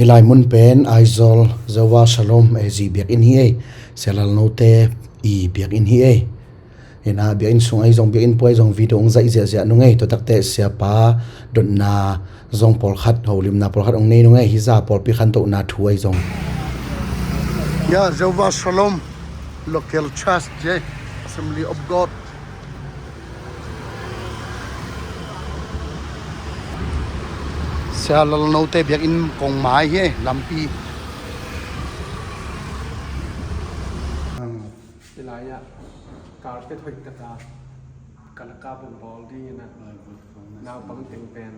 hilai mun pen aizol zawa shalom ezi biak in hi e selal note I biak in hi e ina biak in sung ai zong biak in poi zong video ong zai zia zia nungei to takte sia pa dot na zong pol khat holim na pol khat ong nei nungei hi za pol pi khan to na thu ai zong ya zawa shalom local church je Assembly of God selal note biak in kong mai he lampi Ilaya carpet hoik taka kalaka bong bol di na now pang ting pen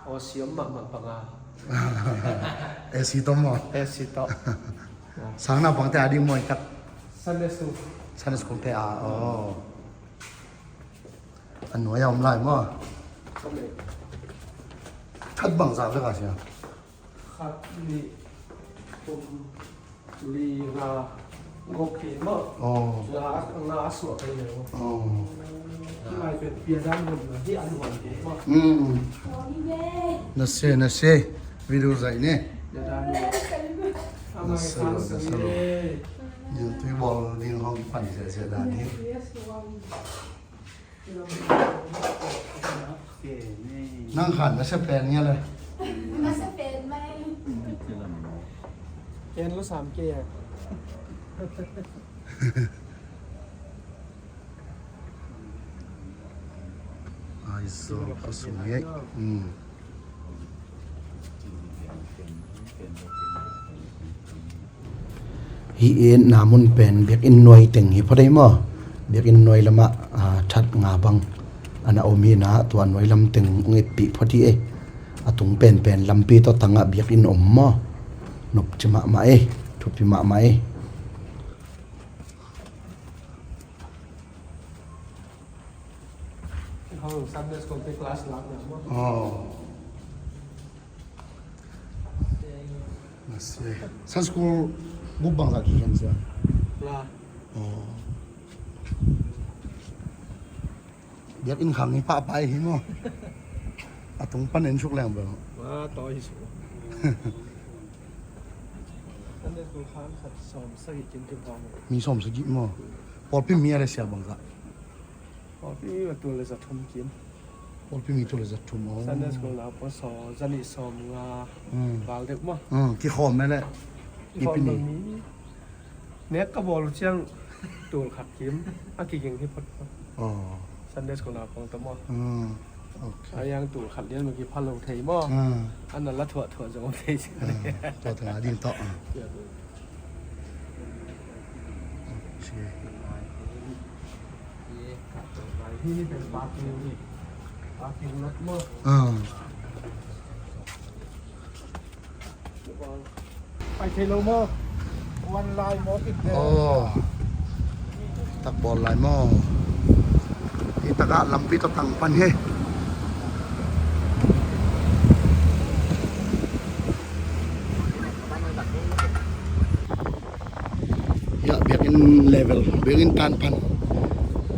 o siom ma panga esi to mo esito sang na bang te adi moi kat sanesu san school te a an noi yom lai mo kame thắt bằng sao thế cả chứ khat li pum li nga ngokhi mo la su kai le ki lai pe pia dang bun na hi an hon mo nó xe video dạy nè ya dan ama kan se giờ tôi bỏ đi không phải sẽ đàn đi năng hẳn nó sẽ bền nhaเลย มันจะเป็นไหม เอ็นละ3เกียร์ ai zo có sủng ấy hi in namun pen biak in noi teng hi phodai mo biak in noi lama that nga bang ana omi na tuan noi lam teng nge pi phodi e atung pen lampi to tanga biak in om mo nop chima ma e thupi ma eห้องซับเดสคอมเพล็กซ์คลาสลับนะมั้ง nasce san school bubang sa ki kan sa ลา biak in khang ni pa pai hi mo atung panen chuk lang ba ว่าต่ออีสูซับเดสคอมค้างขัดสอมสกิจินติบอง mi som sa gi mo por pi mi ara sia bang sa พอพี่ว่าตัวเลยจะทำกิน por pi mi to le za thum mo ซับเดสคอมเราพอสอจันิสอมงาบาลเด็กมั้ง ki khom me le พอตรงนี้เน็กก็บอกลูกเชียงตัวขัดกิมอากิเก่งที่พอด ซันเดสของเราของตะมอ okay อายังตู่ขัดเลี้ยงเมื่อกี้พันโลเทยมออันนั้นละถั่วจะโอเทย to thang adin to ที่นี่เป็นปาร์กิ้งนี่ปาร์กิ้งรถมอไปเทโลมอวันไลน์มอติดเด tak bol lai mo ita ka lampi to tang pan he ya biak in level biak in tan pan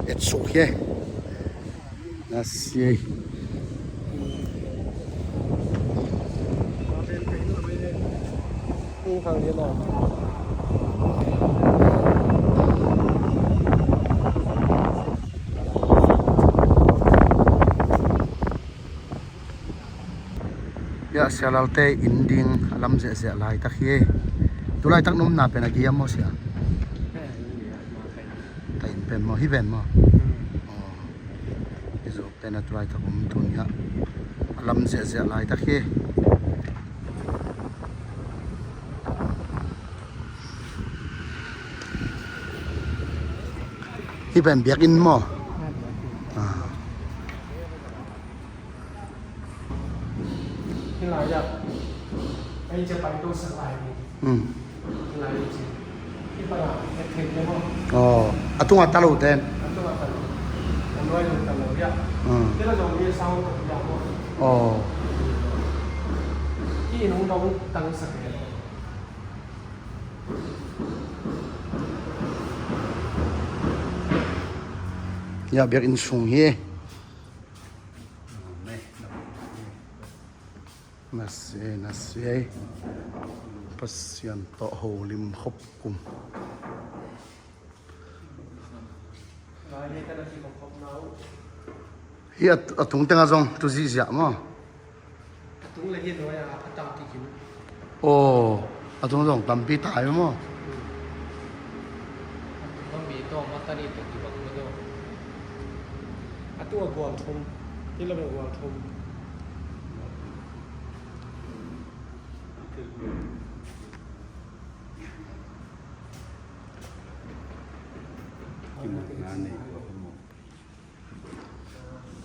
et so he nasi นี่ครั้งนี้หน่อย ya sialalte inding alam ze lai tak hi tu lai tak nom na pe na gi mo sia ta in pen mo hi ven mo izo pe na tu lai tak om tu nya alam ze lai tak hi hi ven biak in moที่ไหนอ่ะไอ้จะไปตัวสลายนี่ที่ไหนจริงที่ตลาดเทคเลยมั้ง atung atalu ten อันตัวตลาดอันน้อยลงตลาดอ่ะที่เราจะมีเสาอย่างมั้งที่น้องตั้งสักเดือน ya biak in sung hi na nasi pasian to holim khop kum ลายนี้ก็นาทีของเขาเนา hi atung tenga jong tu ji ja mo ตุ้งเลยเห็นว่าตั้งที่กิน o atung jong tampi tai mo ต้องมีตัวมัตตานีตัวที่บักไม่ได้ตัวกวางทมที่เราเป็นกวางทม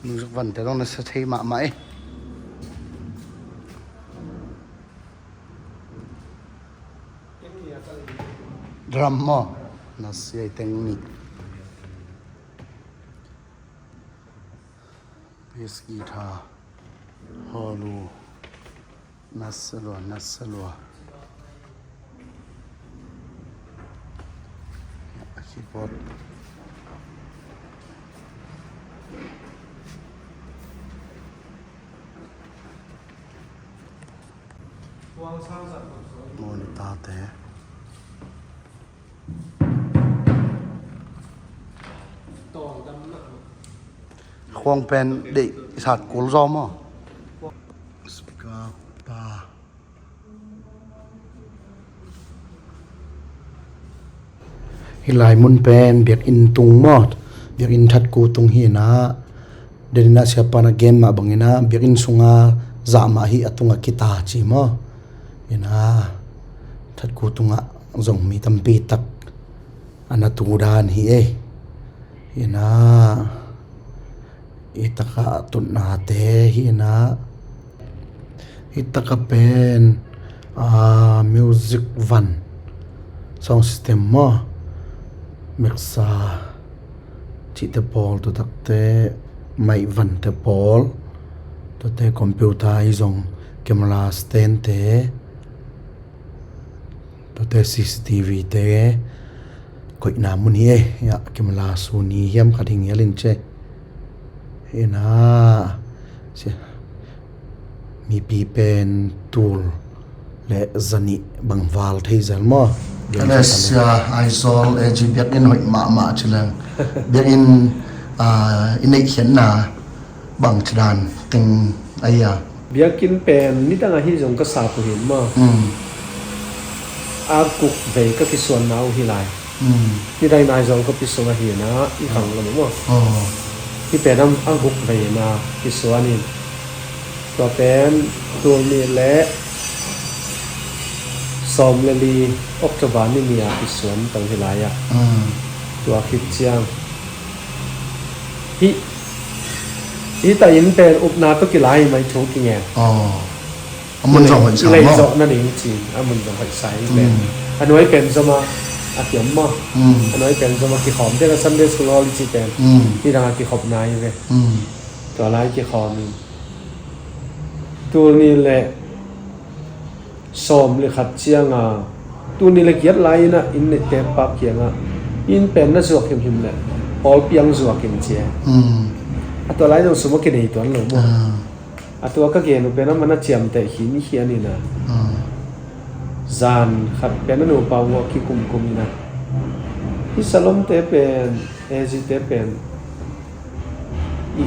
nu rak van te dong na sa thei ma mai drum mo na siai teng ni bass guitar holu nasalwa keyboard monitor te khoang pen để sạt cố do mà skapa hilai mun pen biak in tung mot biak in that ku tung hi na derina siapa na game ma bangina biak in sunga zama hi atunga kita chi mo ina that ku tunga zong mi tampi tak anatu dan hi ina itaka tunna te hi na itaka pen music van sound system mo mixa chi te pol to takte mai van te pol to te computer i zong camera stand te to te CCTV te koi na mun hi ya camera Sony hiam khading yalin che ina mi pi pen tool le zani bangwal thei zal mo Alesia Aizol AG biak in hoi ma chilang biak in inei hian na bang chdan ting aya biakin pen ni tanga hi jong ka sa pu hin ma ar kuk ve ka ki suan nau hi lai ni dai nai jong ka pi so hi na i khang lo moที่เป็นอังกุกไปนะที่สวนนี่ตัวเป็นตัวนี้และสมเลลีออกจากบ้านนี่มีที่สวนตั้งที่ไรตัวคิดเชียงที่แต่ยินเป็นอุปนาตัวกี่ไรไม่ถูกกี่แง่มันจะหอยใส่เลย จะนั่นเองจริงมันจะหอยใส่เป็นอันนี้เป็นสมาอาเกี่ยมมั้งอันนี้เป็นสมากี่ขอมที่เราซันเดย์สโลลิจิเป็นที่ทางกี่ขอบนายเลยตัวไรกี่ขอมตัวนี้แหละสมเลยขัดเชียงตัวนี้แหละเกียรไรนะอินเนตเตปากเกียงอินเป็นน่าสวกเข้มๆเลยออลเปียงสวกเข้มเชียตัวไรต้องสมมติกินไอตัวนั้นหรือมั้งตัวก็เกี่ยนเป็นมันน่าเจียมแต่หินเขียนี่นะจานขัดเป็นนั่นอุปาวกิคุมนะที่สลมเตเป็นเอจิเตเป็น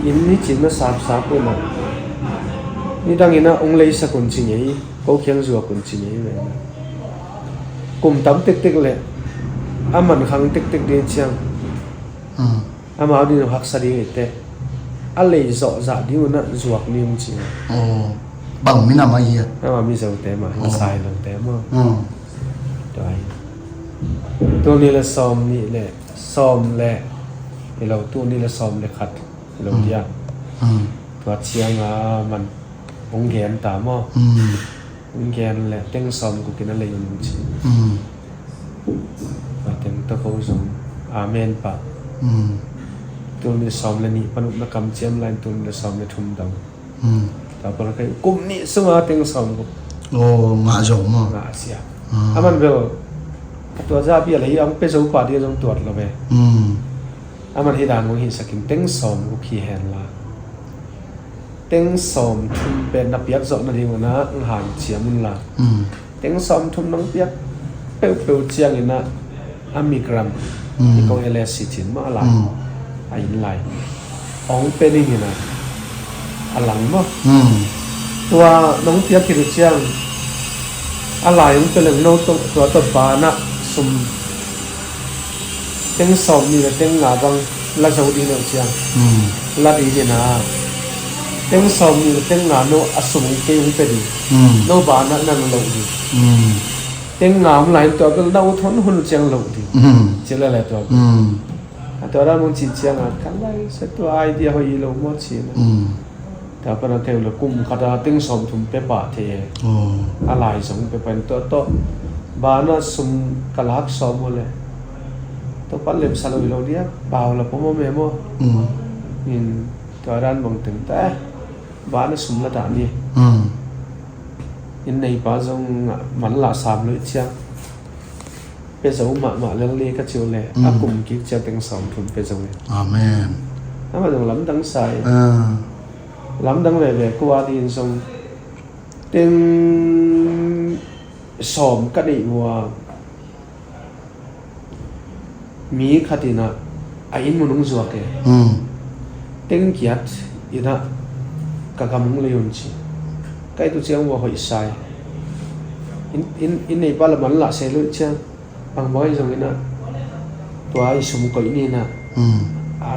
อินนี่จริงนะสาบเลยนะนี่ดังนี้นะองค์เลยสักคนจริงยี่เขาเขียนสัวคนจริงยี่เลยกลุ่มตั้มเต็กๆเลยมันขังเต็กๆเดียเชียงมาเอาดินหักสดีเตะอะไรจ่อจ่าดิวนะสัวนี่มันจริงbằng mấy năm ấy à? Mà mi dầu té mà xài lần té mà. Đấy. Tôi này là xòm lẹ, thì lâu tôi này là xòm lẹ khát, thì lâu đi à. Và chiang mình bông ghen tả mà. Bông ghen lẹ tiếng xòm của cái nó lấy những gì. Và tiếng tôi khâu dùng amen pa. Tôi này xòm lẹ nhị, bạn nó cầm chiếm lại tôi này là xòm lẹ thum đầu. Tapi kalau kum ni semua tengok sama. Oh, ngak jauh mah. Ngak siap. Aman bel. Ketua Zabi lagi am peso upah dia jom tuat lah be. Aman hidan mungkin saking teng som uki hen lah. tiếng sòm thum bên nắp biếc rộng là đi mà nó hàng chiếm mun là tiếng sòm thum nóng biếc bèo chiang ina amigram thì con LS chín mà lại anh lại ông bên đi nè alang mà tua nóng biếc thì được chiang alai ông bên lần nô tua ba na sum tiếng sòm như là tiếng ngà băng là dấu đi đâu chiang là đi nè tiếng sòm như tiếng ngà nô asum cái ông bên đi nô ba na năng lâu đi tiếng ngà ông lại tụi cái đâu thốn hôn chiang lâu đi chỉ là lại tụi đó muốn chỉ chiang à cái này sẽ tụi ai đi hồi lâu mất chỉแต่ปนเทวละกุมคดาติ้งสมทุมเปปะเทอะไรสมเปเป็นตัวโตบานะสมกลักสมหมดเลยตัวปัลเลมสลอยเราเดียบ่าวละพมเมโมนี่ตัวร้านบางตึงแต่บานะสมละดานี่อินในป่าจงมันละสามเลยเชียงเป็นสมุมาเรื่องเลี้ยก็เชียวเลยอากุมกิ๊กจะติ้งสมทุมเป็นสมุอาเมนถ้ามาถึงล้ำตั้งใส่lắm đăng về qua thì xong tên sòm cái định hòa mỹ khát thì na anh muốn uống rượu kìa tên kiệt ina cả muốn lấy uống chi cái tôi chơi hòa hội sai in này ba là món lạ xe lưỡi chưa bằng mỗi giống ina tôi ai sum coi ini na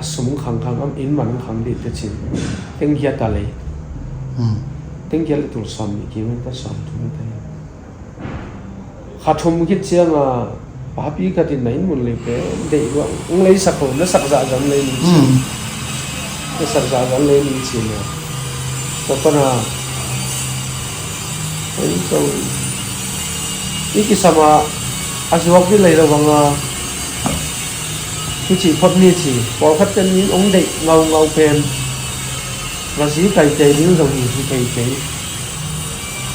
sum khang am in man khang đi tới chín tiếng kia ta lấy tiếng kia là tụi sòm thì kiếm ta sòm tụi ta khát thùng cái chiang à bà bí cái tin này muốn lấy cái để qua ông lấy sạc hồn nó sạc dạ dần lên nó sạc dạ dần lên chín à cho con à ấy câu ý cái sao mà anh học cái này là bằng cái chỉ phật ni chỉ bỏ phát chân những ống định ngầu phèn và dí cày chạy những dòng gì cày chạy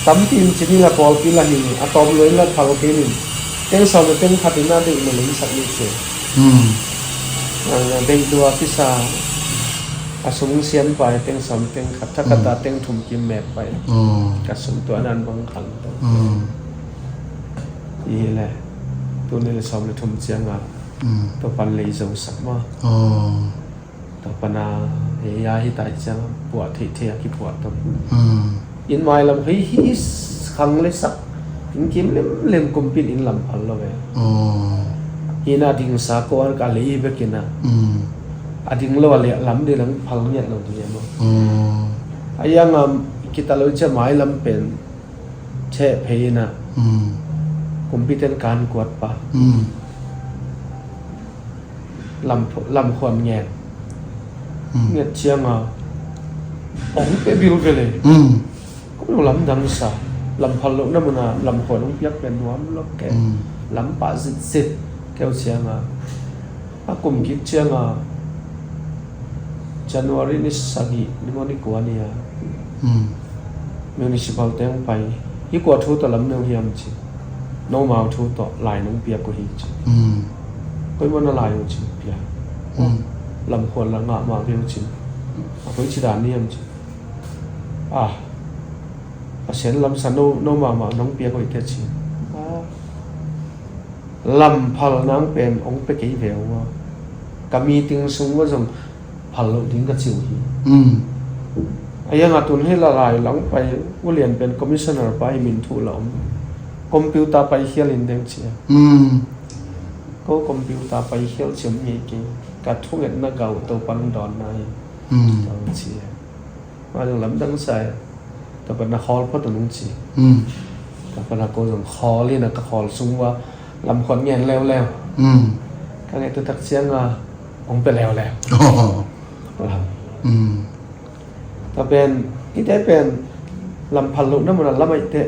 tắm tim chỉ như là bỏ cái là hình tóm lưới là thảo cái mình tiếng sau là tiếng phát na định mà lấy sạch đi chơi đây đua cái sa súng xiên phải tiếng sau tiếng khát thắt ta tiếng thùng kim mệt phải cả súng tuổi nan bằng khẳng ý là tôi nên là sau là thùng chiang àตัวปันเลยจงสักมาตัวปนาเฮียฮิตายจังปวดที่เทียกี่ปวดตัวอินไม่ลำเฮียขังเลยสักอินกิมเล่มกุมปินอินลำพันละเว้ยฮินาดิ่งสากวนกาลีเบกินะอดิ่งโลเลยลำเดียงพังเนี่ยเราตัวเนี้ยมั้งไอ้ยังกิตาโลจะหมายลำเป็นเชะเพยนะกุมปิเตนการกวดปะlàm khoan nhẹ nhẹ chiang à ông bé bill vềเลยcũng lắm đằng sau làm phật lỗ năm nào làm khoan ông biết bên đó nó kẹt lắm bà dịch kéo chiang à cùng kịp chiang à January ni sagi ni mo ni kuan ni municipal teng pai hi ko thu to lam neu hiam chi no mau thu to lai nong pia ko hi chi koi mo na lai chi pia lam khon la nga ma veu chi koi chi dan ni am chi a sen lam san no ma nong pia ko te chi lam phal nang pen ong pe kei veu wa ka meeting sung wa jong phal lo ding ka chiu hi ayang atun he la lai lang pai wo lian pen commissioner pai min thu lom computer pai hial in deng chi ko computer pai hial chim hi ki ka thu nget na gau to pan don nai to chi ma jong lam dang sai to pa na hall pho to nung chi to pa na ko jong hall li na ka hall sung wa lam khon ngen leo ka nge tu tak chiang ong pe leo lam taเป็นที่ได้เป็นลำพันลุนั่นมันละไม่เตะ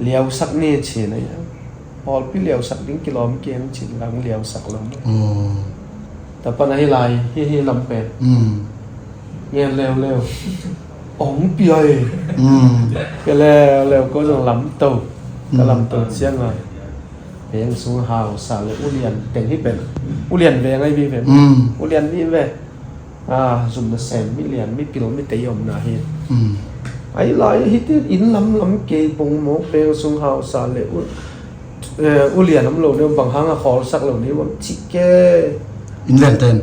เลี้ยวสักนี่เฉยนะพอพี่เลี้ยวสักดิ้งกิโลเมตรเกณฑ์ฉินหลังเลี้ยวสักลำแต่ปัญหาอะไรที่ลำเป็นเงี้ยเร็วอ๋องเปียก็เร็วก็ต้องลำตัวก็ลำตัวเชี่ยงเลยเพียงสูงหาวสาวเลยอุเรียนแต่งที่เป็นอุเรียนเวงไอ้พี่เป็นอุเรียนนี่เว zoom na sem million mi pil mi te yom na hi ai lai hi te in lam ke pung mo pe sung hau sa le u lian lam lo ne bang hang a khol sak lo ni wam chi ke in len ten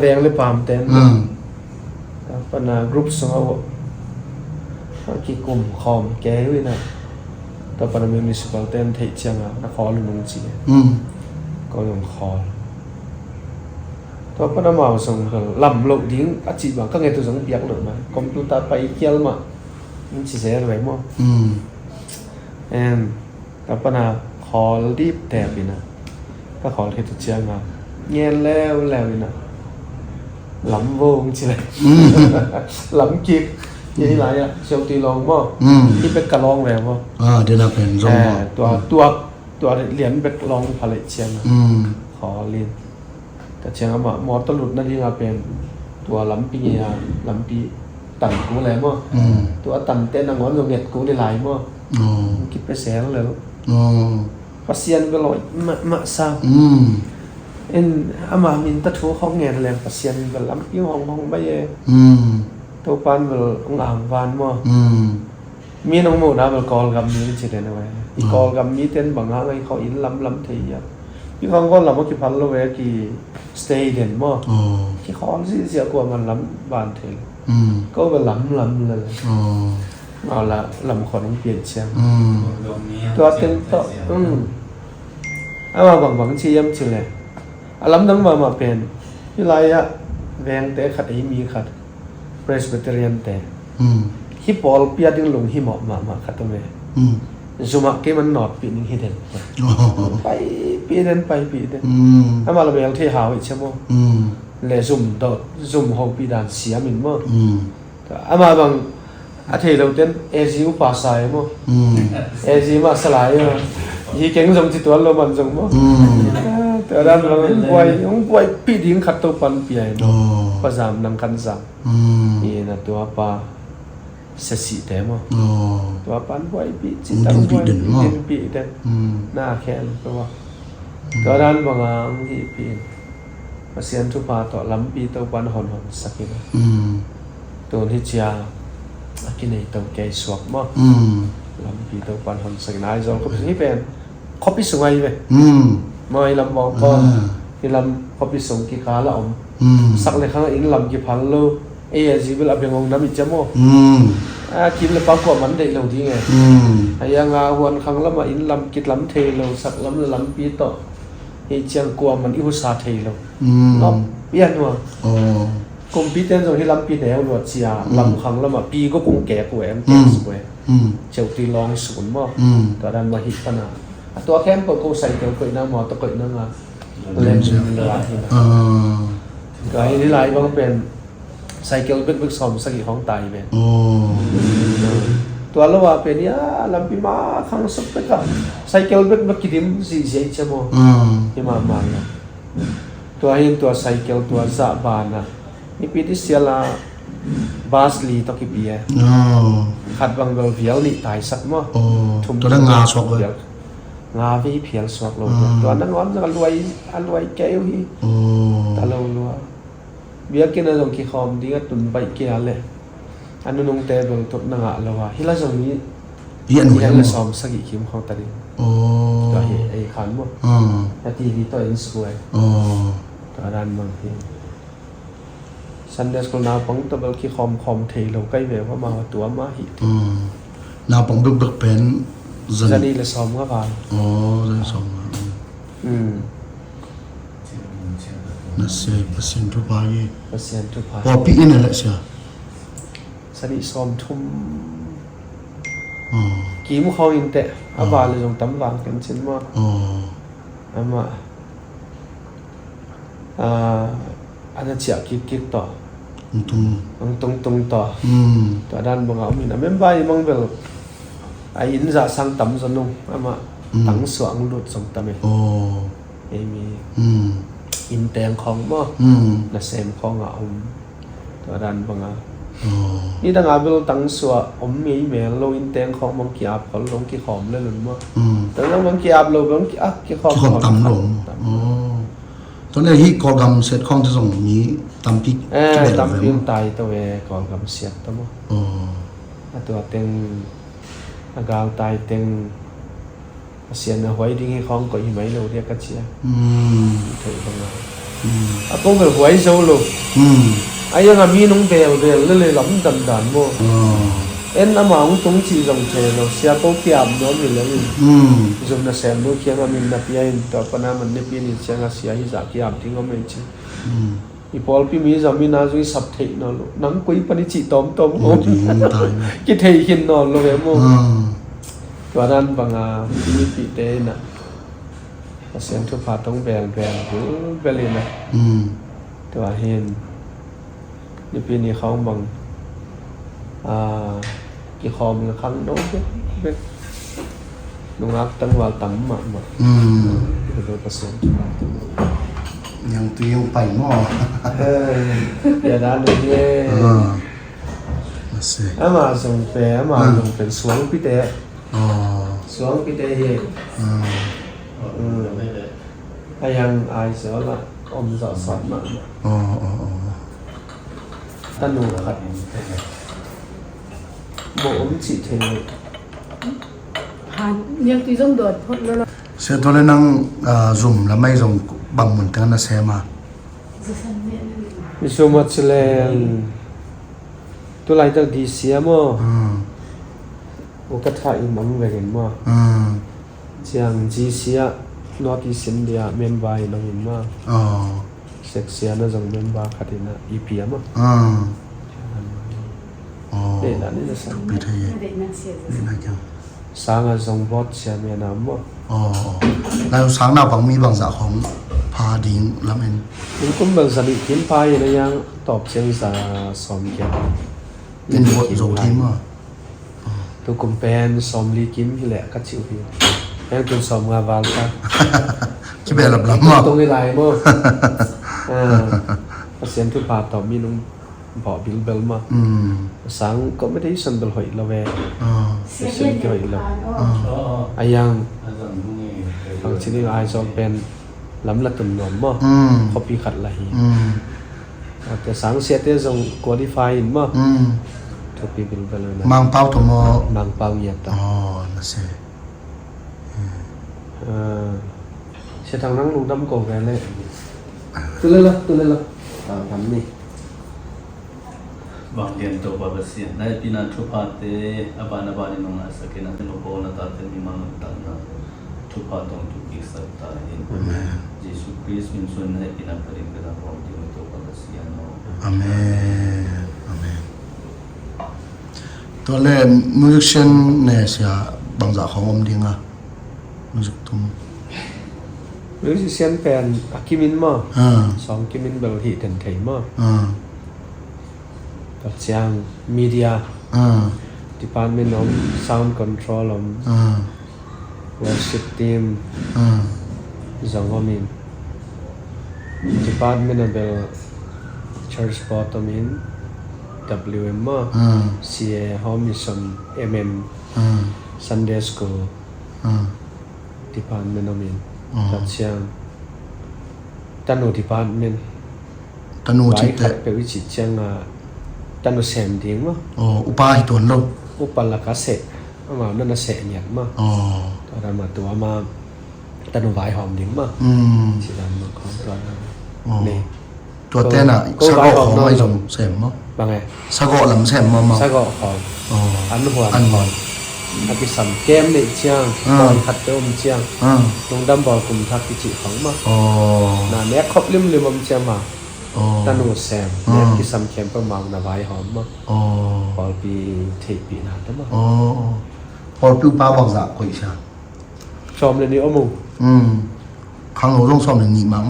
veng le pam ten ta pana group sung aw ki kum khom ke wi na ta pana municipal ten thei changa na khol nung chi ko yong khol to pana ma sung lam lo ding a chi ba ka nge tu sung piak lo ma computer pa i kial ma in chi se re mo and ta pana khol deep te pina ka khol ke tu changa ngen leo ni na lam vô chi le lam ki như lại á siêu tì long moที่เป็ดกะลองแล้วmoเดี๋ยวน่ะเป็นรองตัวเหรียญเป็ดลองผลิตเชียงขอเรียนแต่เชียงอ่ะมอตลุดนั่นที่เป็นตัวลำปีอ่ะลำปีตันกูแล้วมั้งตัวตันเต้นงอนตรงเน็ตกูได้หลายมั้งคิดไปแสนเลยพัศยันก็ลอยมะซาเอ็นอามามินตะทูเขาเงี้ยแรงพัศยันก็ลำปีห้องไปเองตัวปันก็องอ่างวานมั้งมีน้องหมูนะมันกอลกับมีจิตเด่นเอาไว้อีกอลกับมีเต้นบางครั้งไอ้เขาอินล้ำทีอ่ะพี่เขาก็ล้ำว่ากี่พันโลเวกี่สเตย์เด่นมั้งที่เขาเสียกว่ามันล้ำบานเทลก็เป็นล้ำเลยเอาละล้ำคนต้องเปลี่ยนเชียงตัวเต็มโตเอามาบางชี้ย้ำชิเลยล้ำนั้นมาเป็นที่ไรอะแวงแต่ขัดไอ้มีขัดPresbyterian แต่ฮิปอลเปียดิ้งลงฮิมอมาขัดตรงนี้จุมาเกมันนอดปีนึงฮิเดนไปปีเดนถ้ามาเราเบลที่หาวอีกใช่ไหมเลยซุ่มห้องปีดานเสียมินมั้งอามาบางอาทิตย์เราเต้นเอซีอุปาสายมั้งเอซีมาสลายยี่เก่งสมจิตวันเรามันสมมั้งแต่ด้านเราป่วยปีดิ้งขัดตัวปันเปียภาษานังกันสังนี่นะตัวป้าเสียแต่มั้งตัวปันป่วยปีจิตตั้งป่วยปีเด่นหน้าแค่เพราะว่าตัวด้านบางที่ปีมาเสียนทุพาต่อลำปีตัวปันหอนสักนิดตัวที่เชียกินในตัวแกสวกมั้งลำปีตัวปันหอนสักนายจอมก็ที่เป็นคอปปี้สวยไปไม่ลำมองก็ที่ลำคอปปี้ส่งกี่ขาละอมสักเลยครั้งอินลำกี่พันโลจีเวลาเป็นงน้ำอีกจะมั้งกินแล้วปั๊บก็มันได้เราที่ไงยังวันครั้งละมาอินลำกินลำเทเราสักลำปีต่อเจียงกลัวมันอิวซาเทเราน้องเปลี่ยนว่ะกลุ่มปีเต้นตรงที่ลำปีแนวหลวดเชียลำครั้งละมาปีก็คงแก่กว่าแก่สวยเจ้าตีลองศูนย์มั้งตัวดันมาฮิตขนาดตัวแคมป์ก็ใส่ตัวก่อยน้ำหมอตัวก่อยน้ำอ่ะเล่นเลยก็ไอ้ที่ไรบางเป็นไซเคิลเป็นสอมสกีของไตเป็นตัวละว่าเป็นเนี่ยลำปีมาข้างสุดไปกับไซเคิลเป็นกิดิมสีเสียใช่ไหมที่มาเนี่ยตัวเห็นตัวไซเคิลตัวซาบานะนี่ปีที่เสียละบาสลีตอกิปีขัดบางเบลเวียลนี่ตายสักมั้งตัวนั้นงาสวกเลยงาวิเพียลสวกลงตัวนั้นวันจะรวยแก้วฮีตะลุรัวเบียกินอะไรกี่คอมดีก็ตุนไปเกี่ยเลยอันนู้นเตะบอลตุนนังอะแล้วว่าฮิลาจงนี้ยังเลยซ้อมสักกี่คิมเขาตัดดิตัวไอ้ขันมั้งแต่ทีวีตัวอินสวยตัวด้านบางทีซันเดสก็นาปังตัวเบลกี่คอมเทลงใกล้เวลว่ามาตัวมาหิตนาปังบึกเป็นจะนี่เลยซ้อมก็ผ่านจะซ้อมน่าเสียเปอร์เซ็นต์ทุกภาคพอปีนั่นแหละเสียสนิทซ้อมทุ่มกี่มุขเขาอินเตะอาบาเลยจงตั้มวางกันเช่นว่าอามาอันนั้นเสียกิ๊กต่อตรงต่อตัวด้านบางเอามีนะไม่ใบบางเวลไอ้อินจะสั่งตั้มสนุกอามาตั้งสว่างหลุดส่งตั้มเอมีอินแตงของมั้งน่ะเซมของอ่ะตัวด้านบางอ่ะนี่ตั้งอาเบลตั้งสว่างมีเมลลงอินแตงของมังคีอับเขาลงกี่ขอมเลยหรือมั้งแต่แล้วมังคีอับเราบางกี่กี่ขอมต่ำลง ตอนนี้ฮีกอกำเสร็จของจะส่งมีตำปิก ตำพิมตายตัวเองก่อนกับเสียตัวมั้งตัวเต็งกาวตายเต็งเสียนหวยดิ้งให้ของก็ยังไม่รู้เรียกกันเสียถือตรงนั้นก็เป็นหวยโซ่ลูกไอ้ยังมีน้องเบลเลยหล้ำดันมั้งเอ็นอามาของตรงจีจงเทนเสียก็เกี่ยมน้องอยู่แล้วจงน่ะเสียนลูกเกี่ยงมีนับยันตัวปนมันเนี่ยปีนี้เสียงเสียที่จากเกี่ยมทิ้งก็ไม่จริงอีพอลพี่มีจำมีน่าจะสับเทนลูกนังคุยปนิจิตอมกิเทหินนอนลูกเอ็มตัวนั้นบางมีปีเตน่ะเสียงทุกภาต้องแบ่งหรือเบลินะตัวเห็นในปีนี้เขาบางกี่คอมครั้งโน้ตเป็นนุ่งอักตั้งว่าตั้งมาเป็นเปอร์เซ็นต์ยังตัวยังไปหม้ออย่าด่าเลยมาส่งเปย์มาส่งเป็นสวงพิเตะสวงพิเตะเฮยังไอเสียละอมสอดสอดมาตั้งหนูขัดbộ ông chị thì nhưng tuy dùng đột hốt luôn sẽ tôi lên năng dùng là mấy dùng bằng một tiếng là xe mà vì số một là tôi lại được đi xe mà cái thải mắm về cái mà chẳng đi xe nó đi xin đi men vai nó nhìn mà xe nó dùng men vai khát na EPM mà để là nên là sáng bị thấy nên là chẳng sáng là dòng bót xe mẹ nắm mà là sáng nào bằng mi bằng dạ không pha điện lắm em cũng bằng gia đình kiếm pha vậy này yang tọp chân sa xóm kia bên bộ dầu thêm mà tôi cũng pen xóm ly kiếm thì lẽ các chịu thì em cũng xóm ngà vào ta cái bè lập lắm mà tôi đi lại mà xem tôi pha tọp mi nung bỏ bill bell mà sáng có mấy thấy sân bell hội là về sân cái hội là ai yang thằng chỉ đi ai cho pen lắm là tuần nón mà copy khát lạiแต่sáng sẽ tới dòng qualify mà thuộc bill bell là mang bao thùng mang bao nhiêu ta là sẽ thằng năng lùng đâm cổ cái này tôi lên thằng này bang dian to ba basian nai pina thupa te abana bani nonga sakena te no bona ta te mi mang ta na thupa tong tu ki sa ta in jesu christ min sun nai pina parin ka na bang dian to ba basian no amen to le musician ne sia bang za khong om dinga music tum musician pen akimin ma song kimin bel hi ten thei maกับเสียง media department of sound control of worship team จังหวะมิน department of church board ตมิน WM CA home mission MM Sunday school department of min กับเสียงตันโน department ตันโนจิตเปวิจิตเชียงตันโนเซมดิ้งมั้งอุปาหิตวนโลอุปลักษณ์เสกมานั่นน่ะเสกเนี่ยมั้งตอนนั้นมาตัวมาตันโนไวหอมดิ้งมั้งที่นั่นมาของตัวนั้นนี่ตัวเต้นสะกอของไม่สมเสมมั้งบางไงสะกอหลังเสมมั้งสะกอของอันหัวอากิสัมเกมนี่เชียงบอลขัดเจ้ามันเชียงลงดำบอลกลุ่มทักกิจิของมั้งน่ะเนี้ยครบลิมมันเชียงมาตันโนแซมเนี่ยกิสัมเข็มประมาณนาไว้หอมมั้งพอปีเทปีนานตั้งมั้งพอปีป้าบอกจะคุยช่างชมเลยนี่อ้อมุครั้งเราต้องชมอย่างนี้มั้ง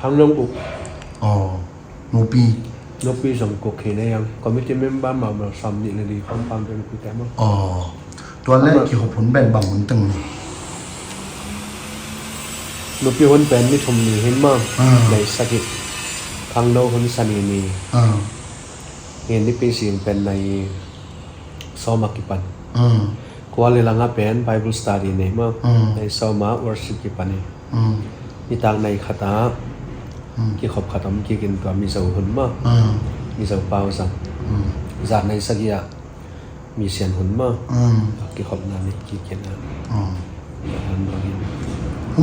ครั้งลงปุ๊บโนปีส่งกุกเห็นได้ยังคอมมิชเมมเบอร์มาซ้ำนี่เลยดีความความเป็นคุยแต่มั้งตัวแรกเกี่ยวกับผลแบ่งบังมันตึงลูกพี่คนเป็นนี่ชมนี่เห็นมั้งในสกิดทางโลกคนสันนี่เห็นที่เป็นสิ่งเป็นในซอมากิปัน kuali langa pen Bible study nei ma nei soma worship ki pani ni tang nei khata ki khop khatam ki kin to mi zo hun ma mi zo pau sang za nei sagia mi sian hun ma ki khop na ni ki ken na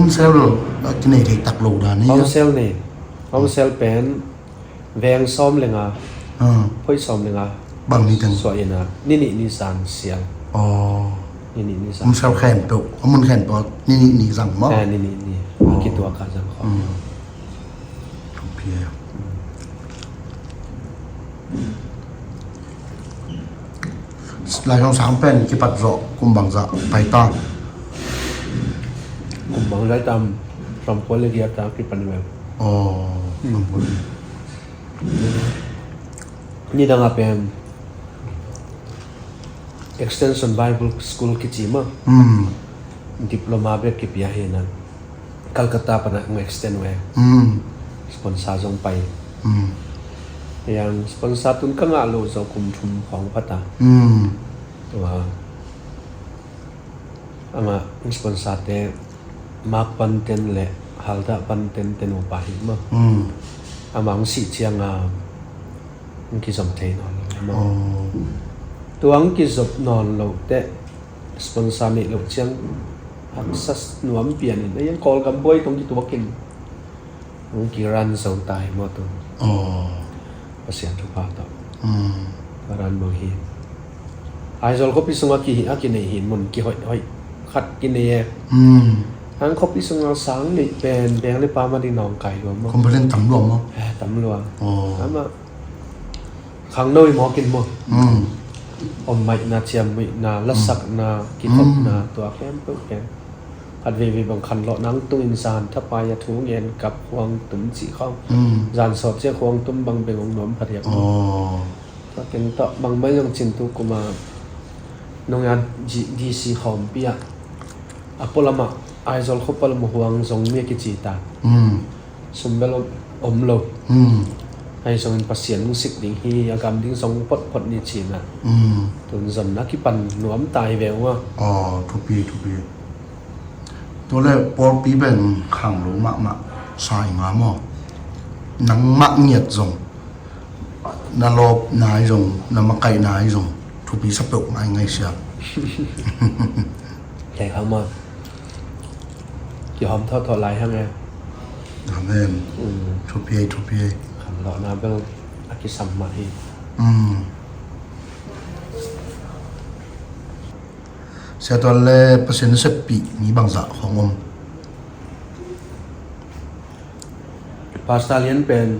sel lo cái này thì tắc lù đà này home sel pen veng som lenga phoi som lenga bằng đi từng so ina ni san siang ni san home sel khen tụ home khen tụ ni rằng mất ni ki tua ka jang kho lại trong sáng pen cái bát rọ cùng bằng dạ bài ta cùng bằng lại tam from quality ta ki pan we ni dang apen extension Bible school ki chi ma diploma be ki pia he na Calcutta pa na ng extend we sponsor jong pai yang sponsor tun ka nga lo zo kum thum khong pata wa ama sponsor te mark panten le halda panten ten upa hi ma ama ang si chiang a ki som the no tuang ki zop non lo te sponsor ni lo chiang aksas nuam pian ni yang call kam boy tong ki tuakin ang ki ran so tai mo to pasien thu pa to ran mo hi ai zol ko pisunga ki a ki nei hin mon ki hoi khat ki nei ang ko pisunga sang ni pen beng le pa ma di nong kai lo mo không phải lên tắm luôn không tắm luôn ama khang noi mo kin mo om mai na chiam mi na lasak na ki thop na to kem pu kem at ve bang khan lo nang tu insan thapa ya thu ngen kap huang tum chi khong jan sot che huang tum bang beng ong nom phariak to ken to bang mai long chin tu kuma nong yan dc khom pia apolama aizol khopal mo huang zong me ki chi ta sumbelo omlo ai zong pasien musik ding hi agam ding zong pot ni chi na tun zon na ki pan nuam tai ve wa thu pi tôi lại bỏ pi bên hàng lúa mạ xài ngã mò nắng mạ nhiệt dùng na lộp nái dùng na mắc cày nái dùng thu pi sắp đụng ngay xưa chạy không mà chỉ hôm thọ lại hăng em amen thu pi khẩn lọ na bên aki sam mà hi sẽ toàn là pasien sẽ bị ní bằng dạ không ông pastor lian pen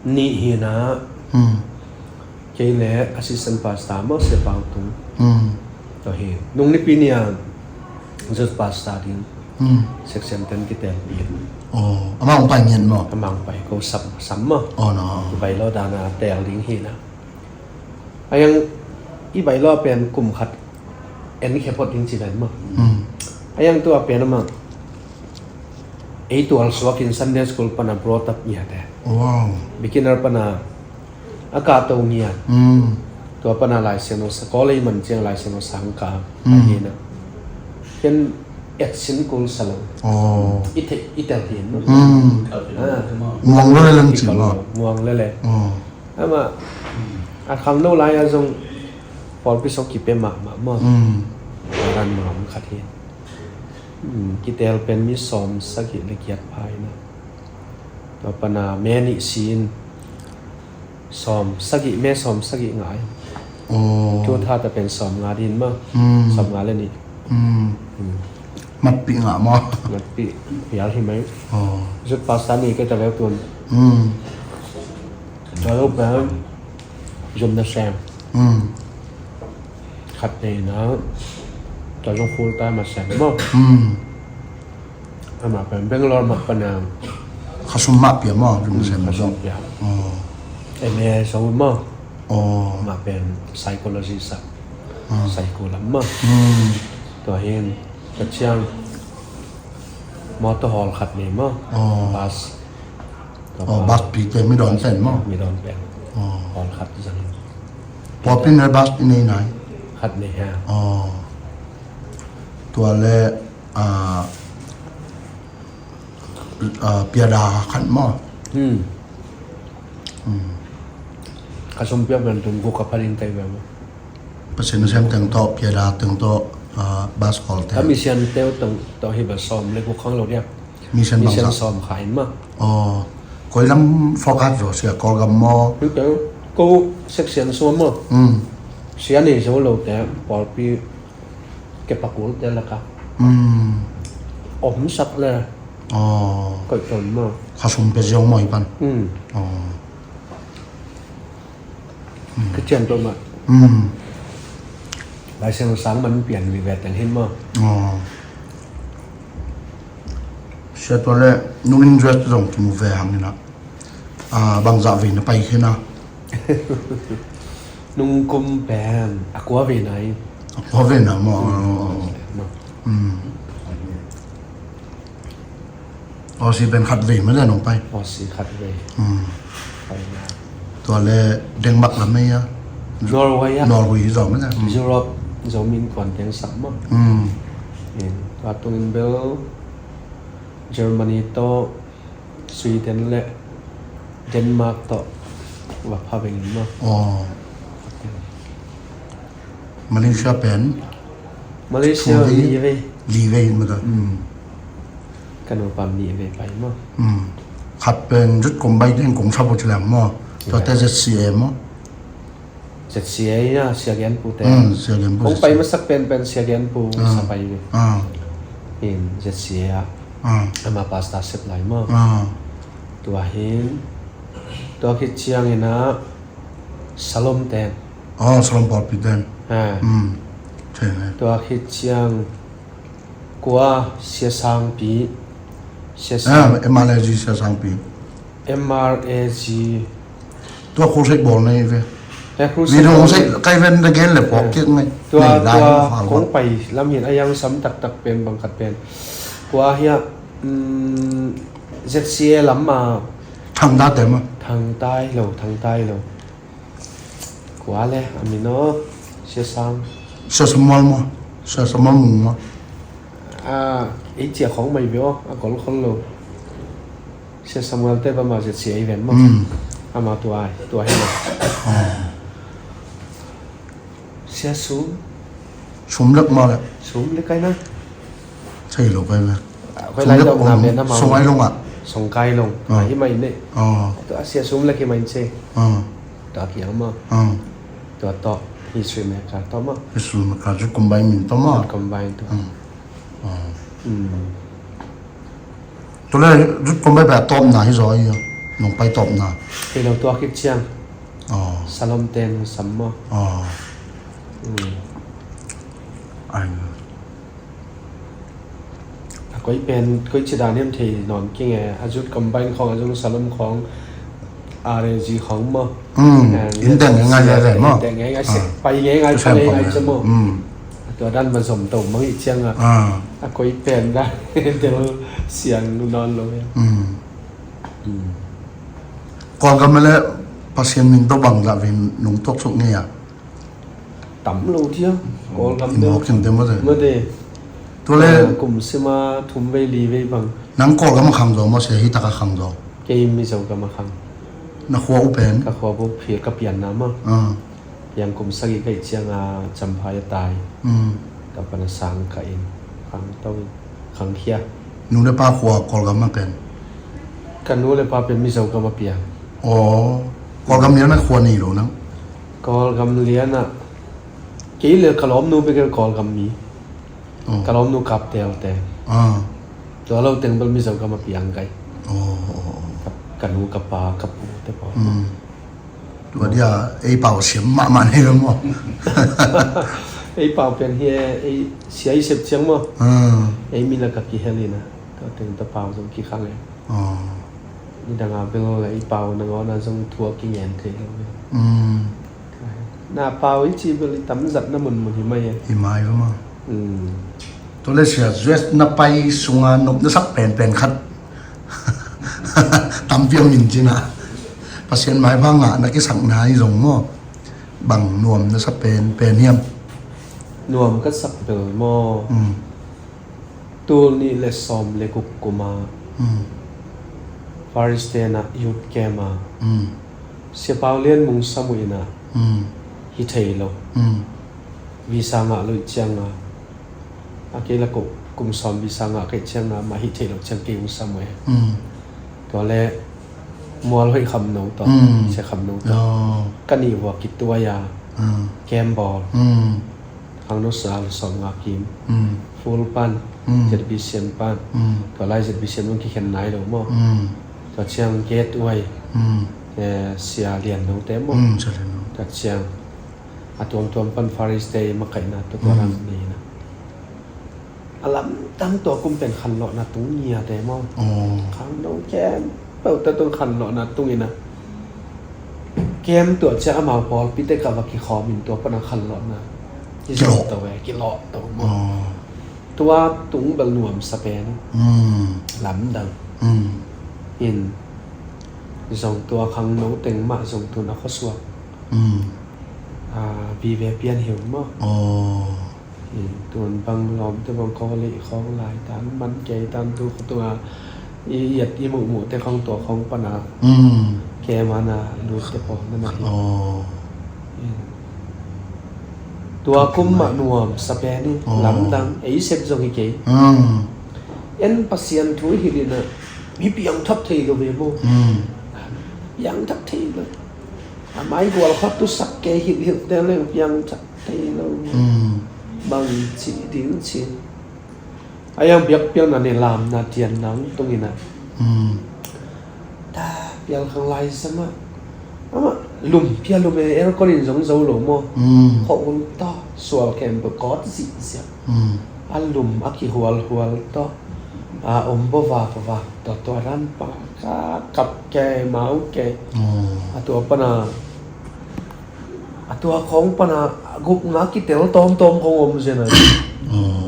ni hi na ke le assistant pastor mo se pau tu to hi nung ni pinia just pastor din section 10 ki tel pi ama ông phải nhận mà amang pai ko sam mo nó bai lo dana tel ding hi na ayang i bai lo pen kum khat en ke pot ding chi dan mo ayang tu pen ma ei tu al swakin Sunday school pana brought up nya de wow beginner pana aka to nya tu pana license sa college man cheng license sang ka ni na ken action school salo itel hin no muang lo lên chỉ mà muang le ama a khang no lai a jong por pi so ki pe ma ran ma khat hi ki tel pen mi som saki le kiat phai na to pana me ni sin som saki me som saki ngai tu tha ta pen som nga din ma som nga le ni mặt bị ngã mà mặt bị pial hi mai rất pasani ke ta le tun cho lúc đó dùng na xem khát này nó cho trong full time mà xem mà mà bên Bangalore mà phần nào khá sum map ya mà dùng xem mà dùng em sống mà bên psychology sa psycho lắm màตัวเห็นกระเชียงมอเตอร์ฮอลขัดนี่มั้งบัส บัสปีเต็มไม่โดนเส้นมั้ง ไม่โดนแบ่งฮอลขัดจัง พอเป็นอะไรบัสเป็นไหน ขัดนี่ฮะ ตัวเล่เปียดาขันหม้อ kasumpiak dan tunggu kaparin tay ba mo เปอร์เซ็นต์เช่นถึงโตเปียดาถึงโตบาสคอลแท kami siyan teo to hiba som le ko khang lo dia มีเช่นบาง siyan สัก som khain ma อ๋อคอยลำโฟกัสอยู่เสียกอกับหม้อ lu teo ko section som mo siyan ni so lo te por pi ke pakul te la ka om sak le อ๋อ ko ton mo เขาสมเป็นยังหม้ออีปันอ๋อ ke chen to ma lai siang sang man pian vi vet tan hin mo อ๋อเสียตัวเล่นุ่งอินเดรสตรงที่มูเวหังนี่นะบางจากวินไปขึ้นนะ nung kum pen akwa ve nai เพราะเวนนะหม้อ อ๋อสิเป็นขัดเวไม่ได้ลงไป o si khat ve pai na ตัวเล่เด้งบักละไม่อะ norway ya นอร์เวย์สองไม่ได้ Europe zo min kwan teng sak mo in to tung bel Germany to Sweden le Denmark to wa phaveng mo อ๋อมาเลเซียเป็น Malaysia ni ve ลีเวนมาเลย kan o pam ni ve pai mo ขัดเป็นจุดกลมใบเด้งกงชอบจุดแหลมมั้งตัวแต่จะเสียมั้ง jet sia ya sia gen pu te เสียเหลี่ยม kong pai ma sak pen sia gen pu sa pai ve in jet sia ama pasta sep lai mo tua hin to ki chiang ina salom ten อ๋อสลอมปอดปิดเดน ha ใช่ไหม ตัวคิดเชียงกัวเสียสังปีเสียสัง เอ็มอาร์เอจีเสียสังปี MRAG ตัวโคเซ็กบอลในเว้ย แต่ครู วีดีโอเซ็กใกล้เว้นได้เกนเลยปอกเก่งไง ตัว ได้ ตัว ฟัง คงไปลำเห็นอายังซ้ำตักเป็นบังคัดเป็นกัวเฮียเจ็ดเสียลำมา ทางด้านเต็มอ่ะ ทางใต้เราทางใต้เรากัวเลยอามิโนเสียสัง เสียสมอลมั้งเสียสมอลมุงมั้ง ไอเจียของไม่เบี้ยวกอลคนเราเสียสมอลเต้ประมาณเจ็ดเสียอีเวนต์มั้งอามาตัวให้เราเสียสูง ชมเลิกมาเลย สูงเล็กไกลนะ ใช่หรือไปไหม ค่อยไล่ดอกน้ำเนี่ยน้ำมัน ส่งไอ้ลงอ่ะ ส่งไกลลงที่ไม่เนี่ย อ๋อ ตัวเสียสูงเล็กที่ไม่เช่ อ๋อ ตัวเขียวมา อ๋อ ตัวต่อ history เมกาต่อมา ไปสู่มันการจุดกลมใบมินต่อมา combine ตัว ตัวแรกจุดกลมใบแบบตอมหนาที่ซอยลงไปตอมหนา ที่เราตัวคิดเชียง อ๋อ สลอมเตนสัมมา อ๋อไอ้ ก็เป็นก็ชิดานี่มันที่นอนกิ้งไงอาจุด combine ของอาจุดสลอมของ RNG ของมา อินเตอร์ยังไงเลยมั้ง แต่ไงเสร็จไปไงทะเลไงจะมั้งตัวด้านผสมตุ่มมันอีกเชียงอ่ะก็เป็นได้เดี๋ยวเสียงนอนลง ก่อนกันมาแล้วภาษามินต้องบังละวินหนุ่มตกสุกเนี่ย ต่ำลงเที่ยวก็ลำ ห เดิ มอ ม ขึ้นเต็มหมดเลย เมื่อเด ตัวแรก กลุ่มซิมาทุ่มเวลีเวบัง นังก่อนก็มาขังดอกมาเสียฮิตากะขังดอก เกมมีเจ้ากันมาคัง นักขัวอุเป็น ก็ขอพวกเพียกับเปลี่ยนน้ำอ่ะยังกลุ่มสักอีกไก่เชียงจำพายตายกับปนสังกับเองคังต้องคังเทีย หนูได้ป้าขัวก่อนก็มาเป็น กันนู้นเลยพาเป็นมีเจ้ากันมาเปลี่ยน อ๋อก่อนก็มีนักขัวนี่หรอนัง กอลกำเลี้ยนอ่ะกี่เลยกระล้อมนู้ไปกันกอลกำมีกระล้อมนู้กับเตียวแต่ตัวเราเต็งเป็นมีเจ้ากันมาเปลี่ยนไก่กันนู้กับปลากับปูแต่พอ ตัวเดียวไอ้เป่าเสียมมาให้แล้วมั้ง ไอ้เป่าเป็นเฮียไอ้เสียอีเสพเชียงมั้งไอ้มีนักกับกี่เฮลินะก็ถึงตะเป่าจงกี่ครั้งเลยนี่ดังอาเบลไอ้เป่านังอ๋อนั่นจงทัวร์กี่เงินเท่เลยน่าเป่าอีจีเบลตั้มจัดน้ำมันหิมะยัง หิมะอยู่มั้งตัวเล็กเสียเวสนับไปสุงานนบนัสักเป็นคัดตำเพียงมินจีน่ะภาษาหมายพังอ่ะนักกิสังนายส่งมั้งบังนวมนัสักเป็นเฮียม นวมก็สับเบลมอ tool ni le som le kuk kuma faristena youth kema se paulian mung samuina hi thailo visa nga lo changa akela ko kum som visa nga ke changa ma hi thailo chang ke mung samwe to le mual hoi kham no to se kham no to kani wa kitwaya kem ball ang no sal som nga kim full pan jet bisian pan to lai jet bisian mung ki khen nai lo mo to chang get wai sia lian no te mo to chang atom pan faris te ma kai na to ran ni na alam tam to kum pen khan lo na tung nia te mo khang no kemเปิดตัวขันเนาะนะตรงนี้นะเกมตัวจะเอามาพอพิเตกับว่ากี่คอมินตัวปนักขันเนาะนะที่สองตัวแหวกี่หลอดตัวมั้งตัวตุ้งเบลนวมสเปนหลำดังอินสองตัวขังโน้ตเต็งมาสองตัวนักข้อสวกวีเวเปียนหิวมั้งตัวบางล้อมตัวบางคอเลยของลายตันมันใจตันตัวอีเหยียดอีหมูแต่ของตัวของปนาแกมานาดูเฉพาะนั่นเองตัวกุมมาหนวมสเปนี่ลำดังไอเซฟจงฮิเกเอ็นปัสยันทุยฮิลินะมีเพียงทับทีก็เวโบยังทับทีเลยไม่กลัวเขาตุสักแกฮิลิแต่เรื่องยังทับทีเราบางชีดิ้งชีไอ้ยังเบียกเปียงนั่นในลามนาเทียนนังตรงนี้นะแต่เปียงข้างไล่ซะมั้งลุมเปียลุมเอร์ก็ลินสงเจ้าหลงมั้งเขาอุ้มต่อสวลแคมเปอร์กอดสิเสียลุมอักขิหัวต่ออมบ่ว่าต่อตัวรันปากกับแกเมาแกตัวปนาตัวของปนากุบนักกิเตลตอมของอมเสียนะ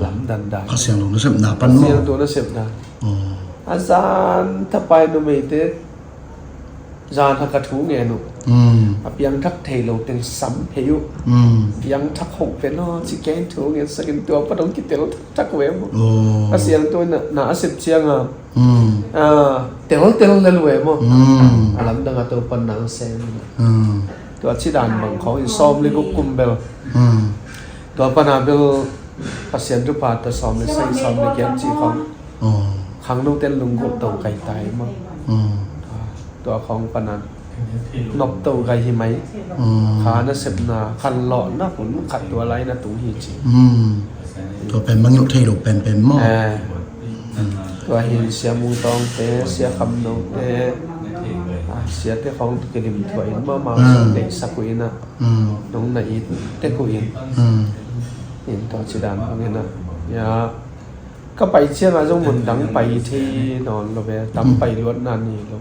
หลังดันได้เสียงหลงนั่นเสียงหนาปันมั้งเสียงตัวนั่นเสียงหนาอาจารย์ถ้าไปดูไม่ได้อาจารย์ทักกระทู้เงี้ยหนูยังทักเทโลเต็งซ้ำเพยุยังทักหกเป็นนอชิแกนทูเงี้ยสักตัวปะต้องกิเตลทักเวมเสียงตัวหนาเสียงเชียงเตลเลยเวมหลังดังตัวปนังเซนตัวชิดานบางเขาอินซอมลิกุกุมเบลตัวปนาเบลปัสยันรูปาตัวซอมเลยใส่ซอมเลยแกมจีของขังลูกเต้นลุงกบตัวไก่ตายมั้งตัวของปนันนกตัวไก่หิมะขาหน้าเสพนาคันหลอดหน้าฝนขัดตัวไรนะตุ้งหิจีตัวเป็นมังยุเทโลเป็นมั้งตัวหินเสียมูตองเตะเสียคำนงเตะเสียเตะของกระดิ่งถอยมาเด็กสักุยนะน้องนายเตะกุยเห็นตัวชิดานพวกนี้นะยาก็ไปเชี่ยมาจงหมุนดังไปที่นอนเราไปตั้มไปรถนานนี่เรา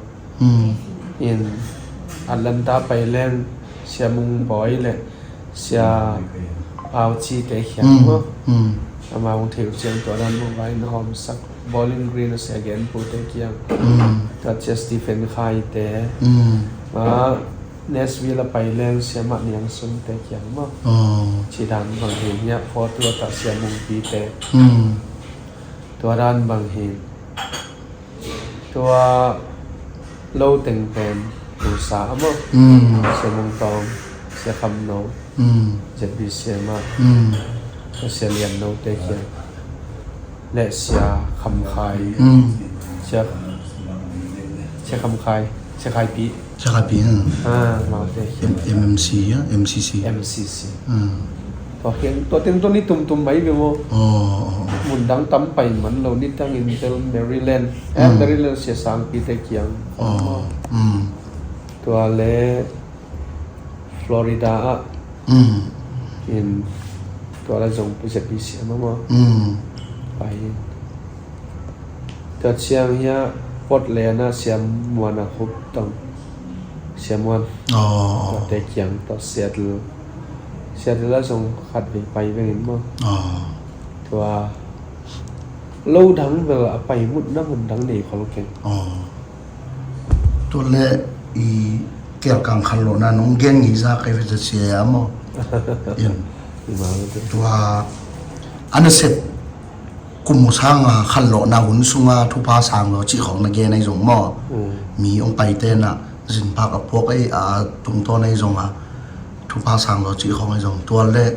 เห็นอัลลันตาไปเล่นเสียมุงบอยเลยเสียเอาชีเตะแข็งมั้งเอามาวันเที่ยวเชียงตัวนั้นมาไว้นอมสักบอลลิงกรีนเสียแกนปูเตะเกียงก็เจสตีเฟนไคเตะมาเนสวีลไปเล่นเสียมันยังสุนเตะเกียงมั้งชีดานบางเห็นเนี่ยพอตัวตัดเสียมุงปีเตะตัวด้านบางเห็นตัวโลเต็งเป็นตัวสามมั้งเสียมุงตองเสียคำโนเจ็ดบีเสียมาเสียเลียนโนเตะเกียงและเสียคำคายเสียคำคายเสียคายปีมาเตะเกียง MMC อ่ะ MCC ตัวเขียนตัวเต็มตัวนี้ตุ่มๆไปไปมั้งหมุนดังตั้มไปเหมือนเรานี่ตั้งอินเตอร์แมริแลนด์แมริแลนด์เสียสังปีเตะเกียงตัวเล่ฟลอริดาอินตัวละจงไปจัดปีเสียมั้งไปตัวเชียงเฮียปดเลนะเสียมวนนะคุบตังเสียมวนตัวเตะเกียงตัวเสียดแล้วจงขัดไปเห็นมั้งตัวlâu đắng về bảy một năm mình đắng để khó lắmตัวเล่อีเกี่ยวกับขันโลนะน้องเก่งอีซ่าใครจะเสียมั้งตัวอันนั้นเสร็จ กุมช่างขันโลนาหุ่นสุงทุพาสางเราจีของนักเกในจงหม้อมีองไปเต้นสินพักกับพวกไอ้ตุงตัวในจงทุพาสางเราจีของในจงตัวเล็ก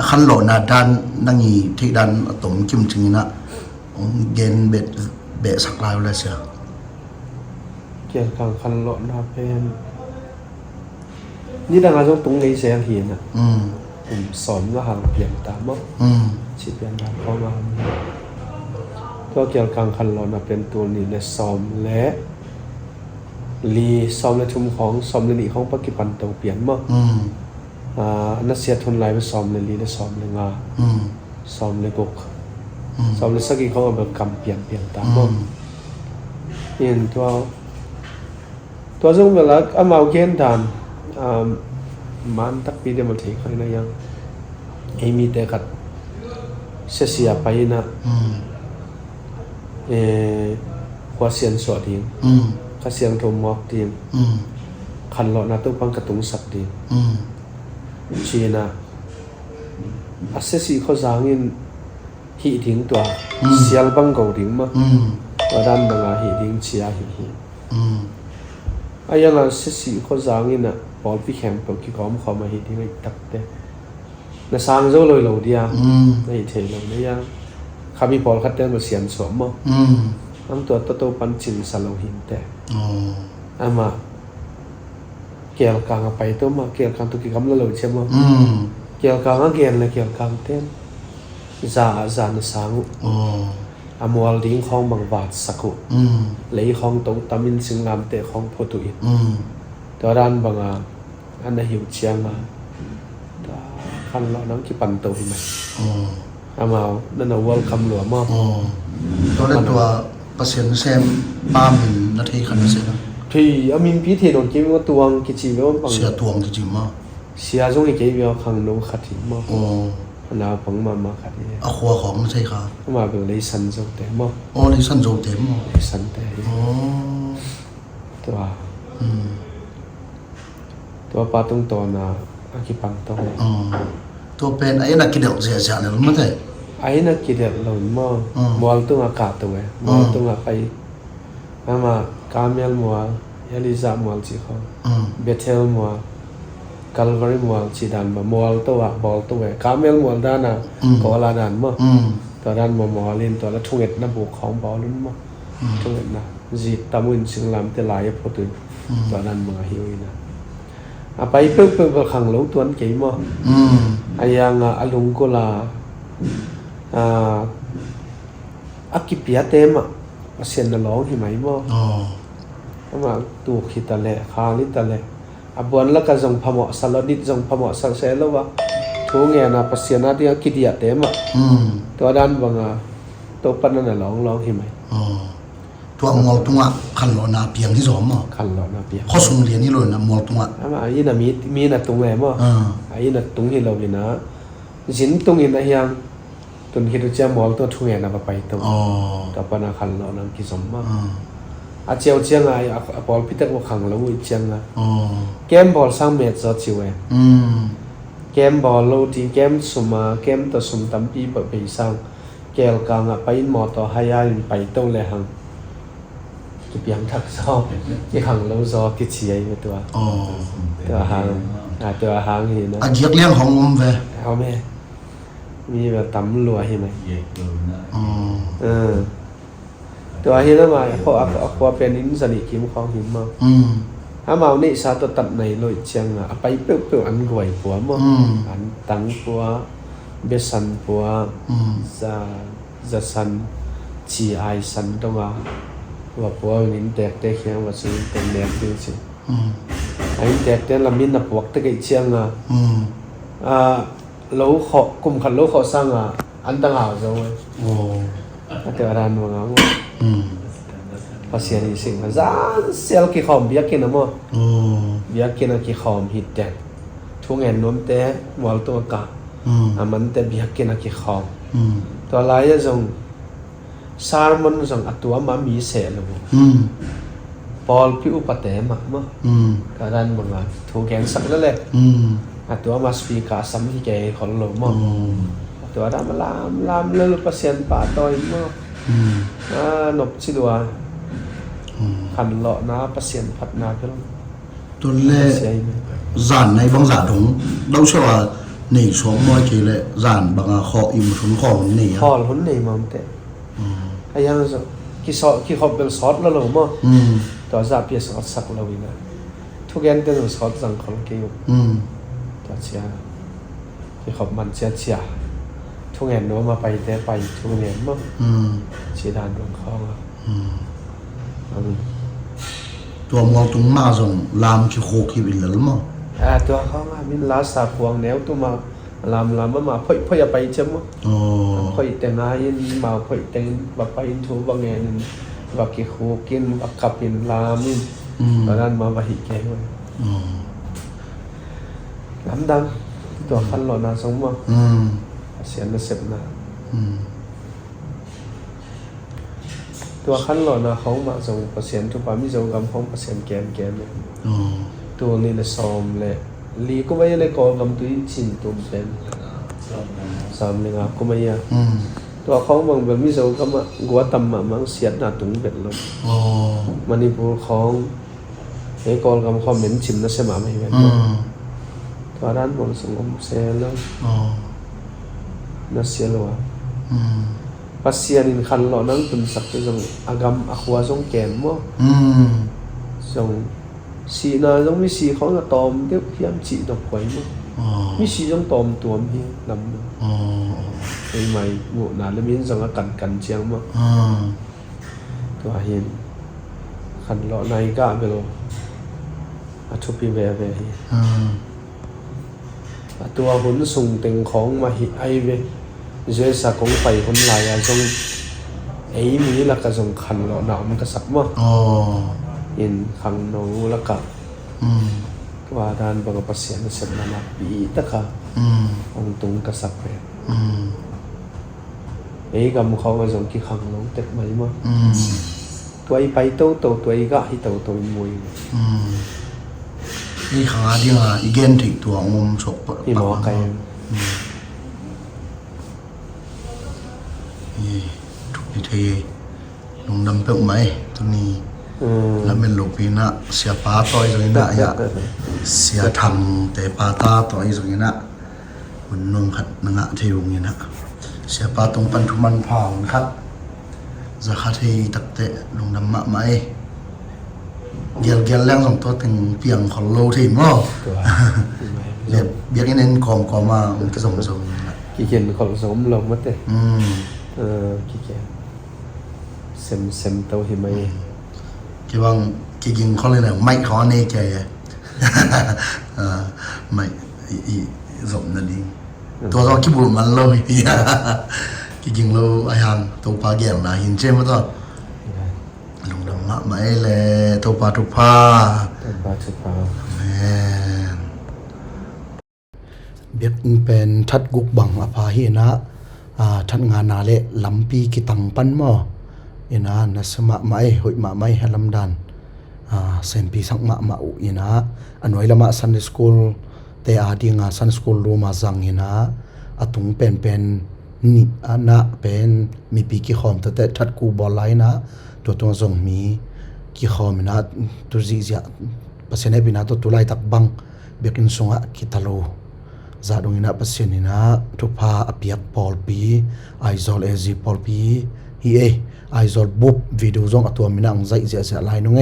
ขันโลนาดันนั่งยีที่ดันตรงจิมจริงนะเกนเบ็ดสักลายเลยเสียเกี่ยวกับคันโลนาเป็นนี่ดังนั้นตรงนี้เสียงหินผมสอนว่าหางเปลี่ยนตามมั้งชิเปลี่ยนตามเข้ามาก็เกี่ยวกับคันโลนาเป็นตัวนี้ในซ้อมและลีซ้อมในชุมของซ้อมในนี้ของปัจจุบันต้องเปลี่ยนมั้งนักเสียทุนไหลไปซ้อมในลีและซ้อมในงาซ้อมในกกซ้อมในสักกี่เขาเอาแบบกำเปลี่ยนตามมั้งเห็นตัวซึ่งเวลาเอามาเกณฑ์ด่านมันตักปีเดียวมันถึงใครนะยังไอ้มีแต่กัดเสียไปนะหัวเสียนสวดดิ้งข้าเสียงโทมอกดิ้งขันหลอนะตุ้งปังกระตุงสักดิ้งชีนะอาเสสีเขาจางอินหีดิ้งตัวเสียลบังเกาดิ้งมาว่าด้านบางหีดิ้งเชียหีไอ้ยังอาเสสีเขาจางอินน่ะบอลพี่แคมป์ตัวกี่ก้อมเขามาหีดิ้งไอ้ตักเต้น่ะสร้างเจ้าลอยเหล่าเดียไอ้เทเหล่านี้ยังข้ามีบอลคัดเต้นมาเสียนสวมมั้งทั้งตัวโตปันจิงสลาหินแต่อามาเกี่ยวกับการไปตัวมาเกี่ยวกับตัวกี่คำละเหล่าใช่มั้งเกี่ยวกับเกี่ยวเลยเกี่ยวกับเต้นจานสังอามวลดิ้งของบางบาทสักุเลยของตรงตามินสิงลามเตะของโพตุอินตัวด้านบางอันนั้นหิวเชียงคันเรานั่งที่ปั่นตัวไหมอามานั่นเอาวัลคำหลวงมั้งตัวเล็กตัวเปอร์เซ็นต์แซมป้ามินนาทีขันเสร็จแล้วที่อามินพิธีโดนกิ้งว่าตัวกิจวัตรบางเสียตัวจริงๆมั้งเสียจงอีกกี่วันขังน้องขัดทิ้งมั้งนาปังมาขัดเนี่ยขวาของใช่ค่ะมาเป็นเลยสันโจเต็มมั้งเลยสันโจเต็มเลยสันเต็มตัวปาตรงตัวน่ะอากิปังตัวตัวเป็นไอ้นักกิจเดียวเสียเนี่ยรู้มั้ยเถอะไอ้นักกิจเดียวเรามั่งมอลตัวอากาศตัวมอลตัวไปอามาการเมลมัวเอลิซามัวจีเขาเบเทลมัวกัลวารีมัวจีดันมามัวตัวบอลตัวการเมลมัวด้านน่ะก็ลาดันมั้งตัวด้านมัวเล่นตัวละทุ่งเอ็ดนับบุกของบอลลุ้นมั้งทุ่งเอ็ดนะจีตามุนสิงลามเตลายพอตื่นตัวด้านมัวหิวนะไปเพิ่มขังหลงตัวนั้นกี่มั้งไอ้ยังอลุงกุลาอักกิเปียเต็มเสียนร้องที่ไหมมั้งมาตัวขิตะเละคาลิตะเละบวนแล้วก็จงพมอสลดิจงพมอสเสแล้ววะทุกเงี้ยนะปัสยานาที่อักกิเดียเต็มตัวด้านบางตัวปันนั่นร้องที่ไหมตัวมอลตุงขันโลนาเพียงที่สองมั้งขันโลนาเพียงข้อสูงเรียนนี่เลยนะมอลตุงไอ้น่ะมีน่ะตุงแหม่มั้งไอ้น่ะตุงที่เราเห็นนะสินตุงเห็นอะไรยังตุนคิดว่าจะมอลตัวทุ่งเงี้ยนะไปตัวต่อไปนะขันโลนากี่สมมั้งอาเจียวเจียงไงบอลพิทักษ์ว่าขังแล้ววิ่งเจียงไงเกมบอลสร้างเมตรจะชิวเองเกมบอลเราที่เกมสมาเกมตัวสมตั้มปีแบบไปสร้างเกลกางไปมอต่อให้ยาไปต้องเลยหังกิบยังทักซ้อที่หังเราซ้อกิเชียอยู่ตัวหางตัวหางเห็นนะเจียกเลี้ยงของผมเว้ยเอาไหมมีแบบตำรัวเห็นไหมตัวเห็นแล้วมาเพราะว่าเป็นอินสนิคิมของหิมมาถ้ามาเนี่ยซาตัวตัดในลอยเชียงไปเปรี้ยวอันรวยปัวมั้งอันตังปัวเบสันปัวจะสันชีไอสันตรงว่าปัวนินแตกเขียงว่าสิ่งเป็นแดงด้วยสิไอ้แตกละมินนับวักตะเกียเชียงเราขอกลุ่มขันเราขอสร้างอันต่างหากเราเลยแต่ร้านว่าภาษาที่สิ่งนั้นจะเซลกี่ขอมเบียกินนะมั้งเบียกินกี่ขอมหิดแดงทุ่งเงินน้ำเตะวอลตัวกามันเตะเบียกินกี่ขอมตัวลายจะซาร์มันจะตัวมามีเสลเลยบอลพี่อุปเตะมั้งการันบอกว่าทุ่งเงินสักนั่นแหละตัวมาสปีกาสัมที่แกขอลงมั้ง ตัวดำลามเลยเปอร์เซ็นต์ป่าต่อยมั้งนบชิดว่าขันเลาะนะเปอร์เซ็นต์พัฒนาขึ้น ตัวเล่giàn này băng giả đúng đâu cho là nỉ xuống mọi kỳ lệ giàn bằng họ im xuống khó nỉ á พอล้นนี่มันแต่ไอ้ยังจะกี่เขาเป็นซอสแล้วหรือมั้งตัวจะเปลี่ยนซอสสักแล้ววินะทุกอย่างเป็นซอสสังของเกี่ยวตัวเชียกี่เขามันเชียทุกอย่างโน้มาไปแต่ไปทุกอย่างมั้งเชียดานดวงเขาตัวมองตรงมาส่งลามขี้โคขี้วิลล์มั้ง ตัวเขามินลาสาพวงแนวตัวมาลามมาพ่ออย่าไปจำมั้งพ่อแต่งงานมาพ่อแต่งแบบไปทูบางแง่นึงแบบกี่โคกินแบบขับเป็นลามินตอนนั้นมาไปหิแกด้วยลำดำตัวขันหล่อนาสมมั้งเสียนเสพนาตัวขันหล่อนาเขามาส่งเปอร์เซ็นต์ทุกปามิโซกำของเปอร์เซ็นต์แกนเลยตัวนี้เลยซ้อมเลยลีก็ไม่เลยก่อกำตัวชินตัวเป็นซ้อมเลยครับก็ไม่ยากตัวเขาบางแบบมิโซก็มากัวตำมามั่งเสียดหน้าตุงเป็นลมมันนี่พูดของไอ้ก่อกำเขาเหม็นชิมนั่นใช่ไหมไม่เป็นตัวด้านบนสงบเซลล์นั่นเสียหรอปัสเซียนินคันหล่อนั่งตุนสักตัวส่งอากำอควาส่งแกนมั้งส่งสีนาต้องมีสีเขาจะตอมเดี๋ยวพี่ยามจีดอกไว้มั้งมีสีต้องตอมตัวมีลำไอ้ใหม่หมู่นาแล้วมีส่งกันเชียงมั้งตัวเห็นคันหล่อในก้าไปเลยทุบปีแวตัวหุ่นส่งเต็งของมาหิไอเวเจสักของไปคนหลายส่งไอ้มีละก็ส่งคันหล่อหนาวมันก็สักมั้งเห็นขังโนแล้วก็ว่าด้านบางปัสเซียนเสร็จมาปีตะค่ะองตุงกระสับไปไอ้กำเขาก็ส่งกี่ขังน้องเต็มไหมมั้งตัวไอ้ไปโตตัวไอ้ก็ให้โตมวยนี่ขังอะไรอ่ะอีเกนถึงตัวงมฉกนี่หมอไก่ทุกทีลงดำเปิ่มไหมตัวนี้แล้วเป็นลูกปีน่ะเสียป้าต่อยตรงนี้น่ะอย่าเสียทำแต่ป้าตาต่อยตรงนี้น่ะมันนุ่งขัดนังอะที่ตรงนี้น่ะเสียป้าตรงปันทุมันผ่าครับจะขัดให้ตักเตะลงดำมะไหมเกี่ยวแรงสองตัวถึงเปียงของโลที่มั้งเบียกนี่เน้นกองมามันก็ส่งกี่เขียนของสมลงมั้งเต้กี่เขียนเซมเต้าหิมะกี่บางกี่กินเขาเลยนะไม่ขอเนยใจไม่อีสมนั่นเองตัวเราคิดบุมันเลยกี่กินเราไอ้หังตัวปลาแก้วนะหินเช่นว่าตัวลงดำมะไม่เลยตัวปลาทุกผ้าแม่เบียดเป็นทัดกุกบังอภาหินะทัดงานนาเละลำปีกิตังปันหม้ออินานัสมะไม่หอยมะไม่ฮัลลัมดันเซนปีสังมะอุอินาอันไว้ละมาซันสคูลแต่อาดีงาซันสคูลรูมาจังอินาอตุงเป็นนี่อันน่ะเป็นมีปีกิขอมแต่ทัดกูบอลไลนะตัวทรงมีกิขอมนะตัวจีจะปัสเนบินะตัวไลตักบังเบียกินสงะกิตาโลซาดงอินาปัสเนนะทุพาอภิยักปอลปีไอซอลเอซีปอลปีฮีไอซอลบุบวิดีโอจงอัตัวมินังใจเสียลายนุ่ง